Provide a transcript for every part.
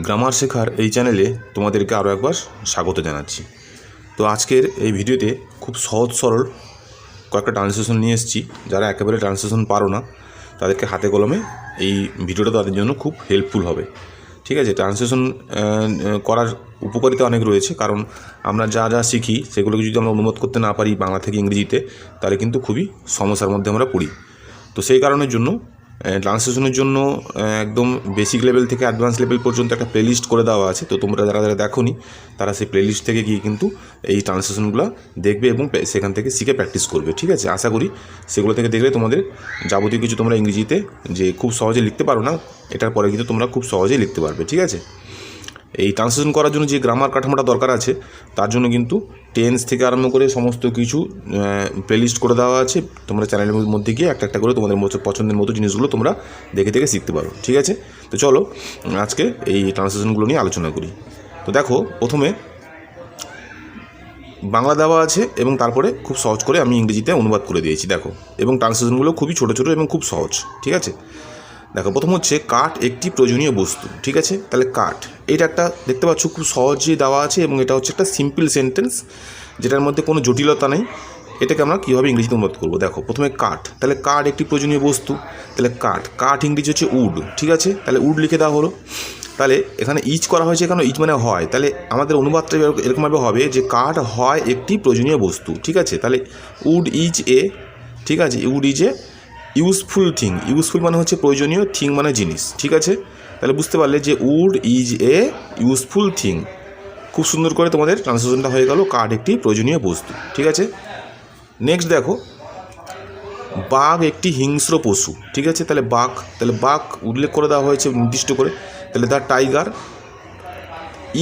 Grammar শেখার এই চ্যানেলে তোমাদেরকে আরও একবার স্বাগত জানাচ্ছি। তো আজকের এই ভিডিওতে খুব সহজ সরল কয়েকটা ট্রান্সলেশন নিয়ে এসেছি। যারা একেবারে ট্রান্সলেশন পারো না তাদেরকে হাতে কলমে এই ভিডিওটা তাদের জন্য খুব হেল্পফুল হবে। ঠিক আছে, ট্রান্সলেশন করার উপকারিতা অনেক রয়েছে, কারণ আমরা যা যা শিখি সেগুলোকে যদি আমরা অনুবাদ করতে না পারি বাংলা থেকে ইংরেজিতে, তাহলে কিন্তু খুবই সমস্যার মধ্যে আমরা পড়ি। তো সেই কারণের জন্য ট্রান্সলেশনের জন্য একদম বেসিক লেভেল থেকে অ্যাডভান্স লেভেল পর্যন্ত একটা প্লেলিস্ট করে দেওয়া আছে। তো তোমরা যারা যারা দেখোনি তারা সেই প্লেলিস্ট থেকে গিয়ে কিন্তু এই ট্রান্সলেশনগুলো দেখবে এবং সেখান থেকে শিখে প্র্যাকটিস করবে। ঠিক আছে, আশা করি সেগুলো থেকে দেখলে তোমাদের যাবতীয় কিছু তোমরা ইংরেজিতে যে খুব সহজে লিখতে পারো না, এটার পরে কিন্তু তোমরা খুব সহজেই লিখতে পারবে। ঠিক আছে, এই ট্রান্সলেশন করার জন্য যে গ্রামার কাঠামোটা দরকার আছে তার জন্য কিন্তু টেন্স থেকে আরম্ভ করে সমস্ত কিছু প্লেলিস্ট করে দেওয়া আছে। তোমরা চ্যানেলের মধ্যে গিয়ে একটা একটা করে তোমাদের পছন্দের মতো জিনিসগুলো তোমরা দেখে দেখে শিখতে পারো। ঠিক আছে, তো চলো আজকে এই ট্রান্সলেশনগুলো নিয়ে আলোচনা করি। তো দেখো, প্রথমে বাংলা দেওয়া আছে এবং তারপরে খুব সহজ করে আমি ইংরেজিতে অনুবাদ করে দিয়েছি। দেখো, এবং ট্রান্সলেশনগুলো খুবই ছোটো ছোটো এবং খুব সহজ। ঠিক আছে, দেখো, প্রথম হচ্ছে কাঠ একটি প্রয়োজনীয় বস্তু। ঠিক আছে, তাহলে কাঠ, এটা একটা দেখতে পাচ্ছ খুব সহজে দেওয়া আছে এবং এটা হচ্ছে একটা সিম্পল সেন্টেন্স যেটার মধ্যে কোনো জটিলতা নেই। এটাকে আমরা কীভাবে ইংরেজিতে অনুবাদ করবো? দেখো, প্রথমে কাঠ, তাহলে কাঠ একটি প্রয়োজনীয় বস্তু, তাহলে কাঠ, কাঠ ইংরেজি হচ্ছে উড। ঠিক আছে, তাহলে উড লিখে দেওয়া হলো। তাহলে এখানে ইজ করা হয়েছে, এখানে ইজ মানে হয়, তাহলে আমাদের অনুবাদটা এরকমভাবে হবে যে কাঠ হয় একটি প্রয়োজনীয় বস্তু। ঠিক আছে, তাহলে উড ইজ এ, ঠিক আছে, wood is a useful thing. Useful মানে হচ্ছে প্রয়োজনীয়, থিং মানে জিনিস। ঠিক আছে, তাহলে বুঝতে পারলে যে wood is a useful thing. খুব সুন্দর করে তোমাদের ট্রান্সলেশনটা হয়ে গেল, কাঠ একটি প্রয়োজনীয় বস্তু। ঠিক আছে, নেক্সট দেখো, বাঘ একটি হিংস্র পশু। ঠিক আছে, তাহলে বাঘ, তাহলে বাঘ উল্লেখ করে দেওয়া হয়েছে নির্দিষ্ট করে, তাহলে the tiger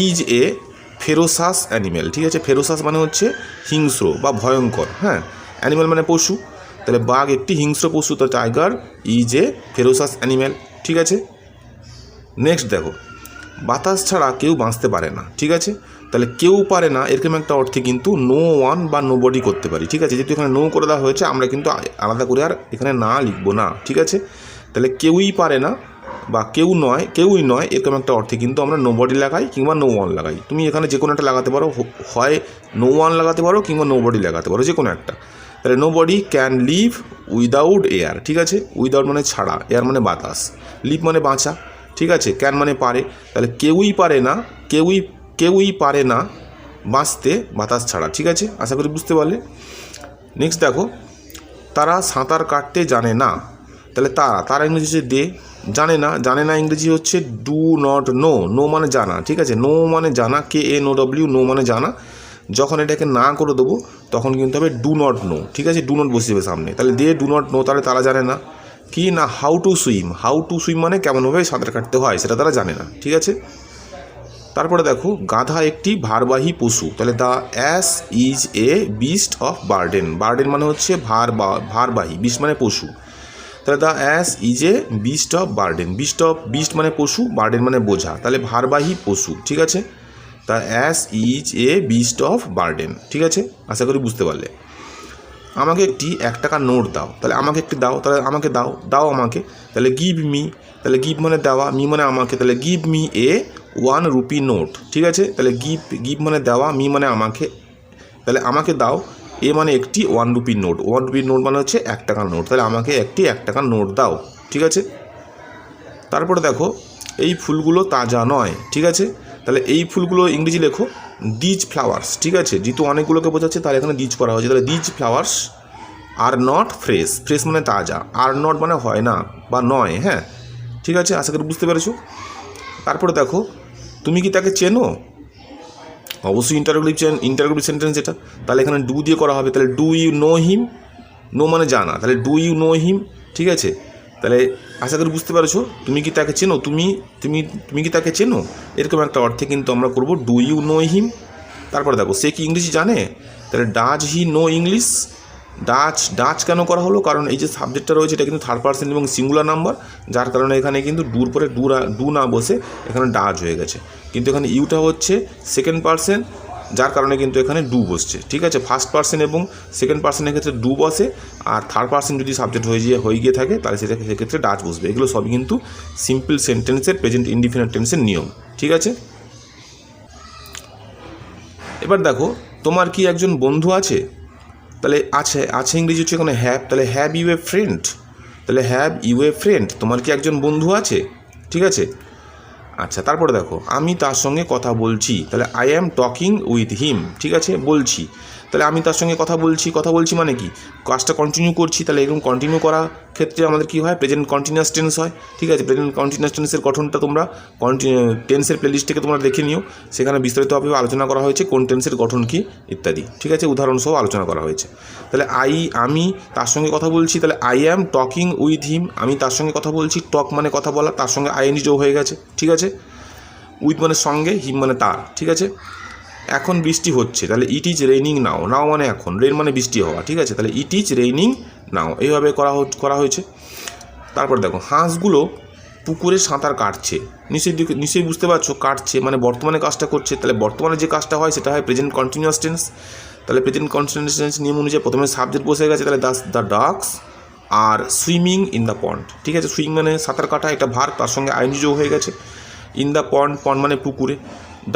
is a ferocious animal. ঠিক আছে, ফেরোসাস মানে হচ্ছে হিংস্র বা ভয়ঙ্কর, হ্যাঁ, অ্যানিমেল মানে পশু, তাহলে বাঘ একটি হিংস্র পশু, তো tiger is a ferocious animal. ঠিক আছে, নেক্সট দেখো, বাতাস ছাড়া কেউ বাঁচতে পারে না। ঠিক আছে, তাহলে কেউ পারে না এরকম একটা অর্থে কিন্তু নো ওয়ান বা নো বডি করতে পারি। ঠিক আছে, যেহেতু এখানে নো করে দেওয়া হয়েছে আমরা কিন্তু আলাদা করে আর এখানে না লিখবো না। ঠিক আছে, তাহলে কেউই পারে না বা কেউই নয় এরকম একটা অর্থে কিন্তু আমরা নো বডি লাগাই কিংবা নো ওয়ান লাগাই। তুমি এখানে যে কোনো একটা লাগাতে পারো, হয় নো ওয়ান লাগাতে পারো কিংবা নো বডি লাগাতে পারো, যে কোনো একটা। তাহলে nobody can live without air. ঠিক আছে, উইদাউট মানে ছাড়া, এয়ার মানে বাতাস, লিভ মানে বাঁচা। ঠিক আছে, ক্যান মানে পারে, তাহলে কেউই পারে না, কেউই পারে না বাঁচতে বাতাস ছাড়া। ঠিক আছে, আশা করি বুঝতে পারলে। নেক্সট দেখো, তারা সাঁতার কাটতে জানে না, তাহলে তারা ইংরেজি হচ্ছে দে, জানে না ইংরেজি হচ্ছে ডু নট নো। নো মানে জানা। ঠিক আছে, নো মানে জানা, KNOW, নো মানে জানা। যখন এটাকে না করে দেবো তখন কিন্তু হবে ডু নট নো। ঠিক আছে, ডু নট বসে যাবে সামনে, তাহলে দে ডু নট নো, তাহলে তারা জানে না কি না হাউ টু সুইম মানে কেমনভাবে সাঁতার কাটতে হয় সেটা তারা জানে না। ঠিক আছে, তারপরে দেখো, গাধা একটি ভারবাহী পশু, তাহলে the ass is a beast of burden. Burden মানে হচ্ছে ভারবাহী, বিস্ট মানে পশু, তাহলে the ass is a beast of burden. Beast মানে পশু, বার্ডেন মানে বোঝা, তাহলে ভারবাহী পশু। ঠিক আছে, the ass is a beast of burden. ঠিক আছে, আশা করি বুঝতে পারলে। আমাকে একটি 1 টাকার নোট দাও, তাহলে আমাকে একটি দাও, তাহলে আমাকে দাও আমাকে, তাহলে গিভ মি, তাহলে গিভ মানে দেওয়া, মি মানে আমাকে, তাহলে give me a 1 rupee note. ঠিক আছে, তাহলে গিভ মানে দেওয়া, মি মানে আমাকে, তাহলে আমাকে দাও, এ মানে একটি 1 রুপির নোট। 1 রুপির নোট মানে হচ্ছে 1 টাকার নোট, তাহলে আমাকে একটি 1 টাকার নোট দাও। ঠিক আছে, তারপরে দেখো, এই ফুলগুলো তাজা নয়। ঠিক আছে, তাহলে এই ফুলগুলো ইংরেজি লেখো দিজ ফ্লাওয়ার্স। ঠিক আছে, যেহেতু অনেকগুলোকে বোঝাচ্ছে তাহলে এখানে দিজ করা হয়েছে, তাহলে these flowers are not fresh. Fresh মানে তাজা, আর নট মানে হয় না বা নয়। হ্যাঁ, ঠিক আছে, আশা করি বুঝতে পেরেছো। তারপরে দেখো, তুমি কি তাকে চেনো? অবশ্যই ইন্টারোগেটিভ সেন্টেন্স এটা, তাহলে এখানে ডু দিয়ে করা হবে, তাহলে do you know him, know মানে জানা, তাহলে ডু ইউ নো হিম। ঠিক আছে, তাহলে আশা করি বুঝতে পারছো, তুমি কি তাকে চেনো, তুমি কি তাকে চেনো এরকম একটা অর্থে কিন্তু আমরা করব ডু ইউ নো হিম। তারপরে দেখো, সে কি ইংরেজি জানে, তাহলে does he know English. Does কেন করা হলো, কারণ এই যে সাবজেক্টটা রয়েছে এটা কিন্তু থার্ড পার্সন এবং সিঙ্গুলার নাম্বার, যার কারণে এখানে কিন্তু ডুর পরে ডু না বসে এখানে ডাজ হয়ে গেছে, কিন্তু এখানে ইউটা হচ্ছে সেকেন্ড পার্সন, যার কারণে কিন্তু এখানে ডু বসছে। ঠিক আছে, ফার্স্ট পার্সন এবং সেকেন্ড পার্সনের ক্ষেত্রে ডু বসে, আর থার্ড পার্সন যদি সাবজেক্ট হয়ে গিয়ে থাকে তাহলে সেক্ষেত্রে ডাচ বসবে। এগুলো সবই কিন্তু সিম্পল সেন্টেন্সের প্রেজেন্ট ইনডিফিনিট টেন্সের নিয়ম। ঠিক আছে। এবার দেখো, তোমার কি একজন বন্ধু আছে? তাহলে আছে ইংরেজি হচ্ছে এখানে হ্যাভ, তাহলে হ্যাভ ইউ এ ফ্রেন্ড, তাহলে হ্যাভ ইউ এ ফ্রেন্ড, তোমার কি একজন বন্ধু আছে? ঠিক আছে। আচ্ছা, তারপরে দেখো, আমি তার সঙ্গে কথা বলছি, তাহলে I am talking with him, ঠিক আছে, বলছি, তাহলে আমি তার সঙ্গে কথা বলছি মানে কি, কাজটা কন্টিনিউ করছি, তাহলে এরকম কন্টিনিউ করার ক্ষেত্রে আমাদের কী হয়, প্রেজেন্ট কন্টিনিউয়াস টেন্স হয়, ঠিক আছে। প্রেজেন্ট কন্টিনিউয়াস টেন্সের গঠনটা তোমরা টেন্সের প্লেলিস্ট থেকে তোমরা দেখে নিও, সেখানে বিস্তারিতভাবে আলোচনা করা হয়েছে কোন টেন্সের গঠন কী ইত্যাদি, ঠিক আছে, উদাহরণসহ আলোচনা করা হয়েছে। তাহলে আমি তার সঙ্গে কথা বলছি, তাহলে I am talking with him, আমি তার সঙ্গে কথা বলছি, টক মানে কথা বলা, তার সঙ্গে আইএনজি যোগ হয়ে গেছে, ঠিক আছে। উইথ মানে সঙ্গে, হিম মানে তার, ঠিক আছে। এখন বৃষ্টি হচ্ছে, তাহলে ইট ইজ রেইনিং নাও, নাও মানে এখন, রেইন মানে বৃষ্টি হওয়া, ঠিক আছে, তাহলে ইট ইজ রেইনিং নাও, এইভাবে করা হয়েছে। তারপর দেখো, হাঁসগুলো পুকুরে সাঁতার কাটছে, নিশ্চয়ই বুঝতে পারছো, কাটছে মানে বর্তমানে কাজটা করছে, তাহলে বর্তমানে যে কাজটা হয় সেটা হয় প্রেজেন্ট কন্টিনিউয়াস টেন্স, তাহলে প্রেজেন্ট কন্টিনিউয়াস টেন্স নিয়ম অনুযায়ী প্রথমে সাবজেক্ট বসে গেছে, তাহলে the ducks are swimming in the pond, ঠিক আছে, সুইমিং মানে সাঁতার কাটা, এটা ভার্ব, তার সঙ্গে আইএনজি যোগ হয়ে গেছে। ইন দ্য পন্ড মানে পুকুরে,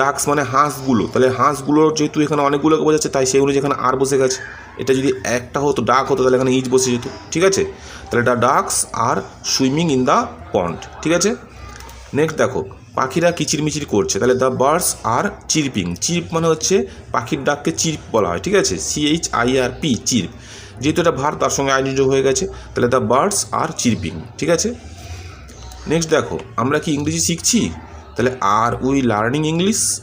ডাকস মানে হাঁসগুলো, তাহলে হাঁসগুলো যেহেতু এখানে অনেকগুলোকে বোঝাচ্ছে তাই সেই অনুযায়ী এখানে আর বসে গেছে, এটা যদি একটা হতো ডাক হতো তাহলে এখানে ইজ বসে যেত, ঠিক আছে, তাহলে the ducks are swimming in the pond, ঠিক আছে। নেক্সট দেখো, পাখিরা কিচিরমিচির করছে, তাহলে দ্য বার্ডস আর চিরপিং, চিরপ মানে হচ্ছে পাখির ডাককে চিরপ বলা হয়, ঠিক আছে, CHIRP চিরপ, যেহেতু এটা ভার তার সঙ্গে আইনযোগ হয়ে গেছে, তাহলে দ্য বার্ডস আর চিরপিং, ঠিক আছে। নেক্সট দেখো, আমরা কি ইংরেজি শিখছি, তাহলে আর উই লার্নিং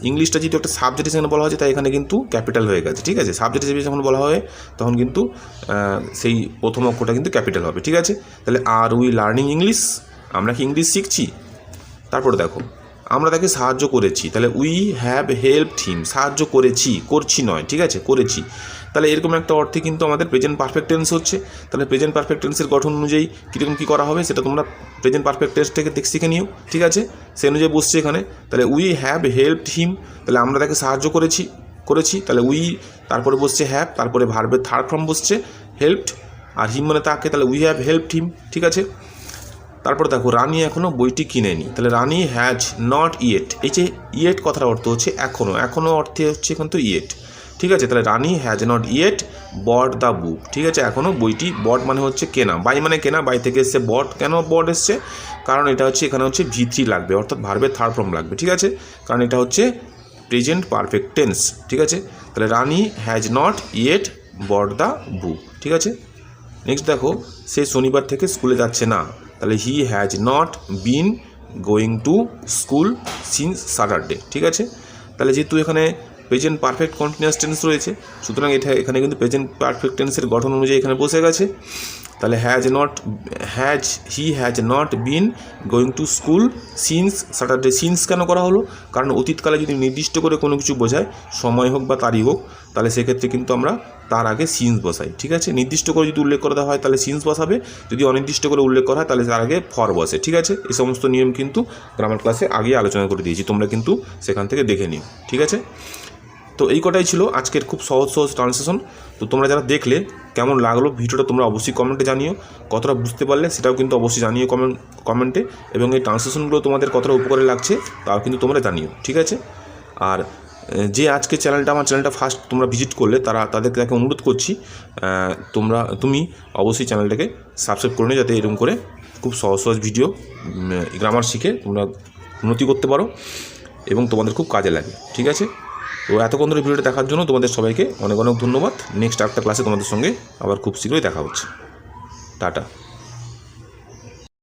ইংলিশটা যেহেতু একটা সাবজেক্ট হিসেবে বলা হয়েছে তাই এখানে কিন্তু ক্যাপিটাল হয়ে গেছে, ঠিক আছে, সাবজেক্ট হিসেবে যখন বলা হয় তখন কিন্তু সেই প্রথম অক্ষরটা কিন্তু ক্যাপিটাল হবে, ঠিক আছে। তাহলে আর উই লার্নিং ইংলিশ, আমরা কি ইংলিশ শিখছি। তারপরে দেখো, আমরা তাকে সাহায্য করেছি, তাহলে উই হ্যাভ হেল্পড হিম, সাহায্য করছি নয়, ঠিক আছে, করেছি, তাহলে এরকম একটা অর্থে কিন্তু আমাদের প্রেজেন্ট পারফেক্ট টেন্স হচ্ছে। তাহলে প্রেজেন্ট পারফেক্ট টেন্সের গঠন অনুযায়ী কীরকম কী করা হবে সেটা তোমরা প্রেজেন্ট পারফেক্ট টেন্স থেকে শিখে নিও, ঠিক আছে, সে অনুযায়ী বসছে এখানে, তাহলে উই হ্যাভ হেল্পড হিম, তাহলে আমরা তাকে সাহায্য করেছি, তাহলে উই তারপরে বসছে হ্যাভ, তারপরে ভার্বের থার্ড ফর্ম বসছে হেল্পড, আর হিম মানে তাকে, তাহলে উই হ্যাভ হেল্পড হিম, ঠিক আছে। তারপর দেখো, রানী এখনও বইটি কিনেনি, তাহলে রানী হ্যাজ নট ইয়েট, এই যে ইয়েট কথার অর্থ হচ্ছে এখনও অর্থে হচ্ছে এখন তো ইয়েট, ঠিক আছে, তাহলে Rani has not yet bought the book, ঠিক আছে, এখনও বইটি, বট মানে হচ্ছে কেনা, বাই মানে কেনা, বাই থেকে এসছে বট, কেন বট এসছে, কারণ এটা হচ্ছে এখানে হচ্ছে V3 লাগবে, অর্থাৎ ভার্বের থার্ড ফর্ম লাগবে, ঠিক আছে, কারণ এটা হচ্ছে প্রেজেন্ট পারফেক্ট টেন্স, ঠিক আছে। তাহলে Rani has not yet bought the book, ঠিক আছে। নেক্সট দেখো, সে শনিবার থেকে স্কুলে যাচ্ছে না, তাহলে he has not been going to school since Saturday, ঠিক আছে। তাহলে যেহেতু এখানে প্রেজেন্ট পারফেক্ট কন্টিনিউয়াস টেন্স রয়েছে, সুতরাং এখানে কিন্তু প্রেজেন্ট পারফেক্ট টেন্সের গঠন অনুযায়ী এখানে বসে গেছে, তাহলে he has not been going to school since Saturday, since কেন করা হলো, কারণ অতীতকালে যদি নির্দিষ্ট করে কোনো কিছু বোঝায়, সময় হোক বা তারিখ হোক, তাহলে সেক্ষেত্রে কিন্তু আমরা তার আগে সিন্স বসাই, ঠিক আছে, নির্দিষ্ট করে যদি উল্লেখ করা হয় তাহলে সিন্স বসাবে, যদি অনির্দিষ্ট করে উল্লেখ করা হয় তাহলে তার আগে ফর বসে, ঠিক আছে। এই সমস্ত নিয়ম কিন্তু গ্রামার ক্লাসে আগে আলোচনা করে দিয়েছি, তোমরা কিন্তু সেখান থেকে দেখে নিও, ঠিক আছে। তো এই কটাই ছিল আজকের খুব সহজ ট্রান্সলেশন। তো তোমরা যারা দেখলে কেমন লাগলো ভিডিওটা তোমরা অবশ্যই কমেন্টে জানিও, কতটা বুঝতে পারলে সেটাও কিন্তু অবশ্যই জানিও কমেন্টে, এবং এই ট্রান্সলেশনগুলো তোমাদের কতটা উপকারে লাগছে তাও কিন্তু তোমরা জানিও, ঠিক আছে। আর যে আজকে আমার চ্যানেলটা ফার্স্ট তোমরা ভিজিট করলে তাদেরকে অনুরোধ করছি, তুমি অবশ্যই চ্যানেলটাকে সাবস্ক্রাইব করে নিও, যাতে এরকম করে খুব সহজ ভিডিও গ্রামার শিখে তোমরা উন্নতি করতে পারো এবং তোমাদের খুব কাজে লাগে, ঠিক আছে। তো এতক্ষণ ধরে ভিডিওটা দেখার জন্য তোমাদের সবাইকে অনেক ধন্যবাদ। নেক্সট একটা ক্লাসে তোমাদের সঙ্গে আবার খুব শীঘ্রই দেখা হচ্ছে। টাটা।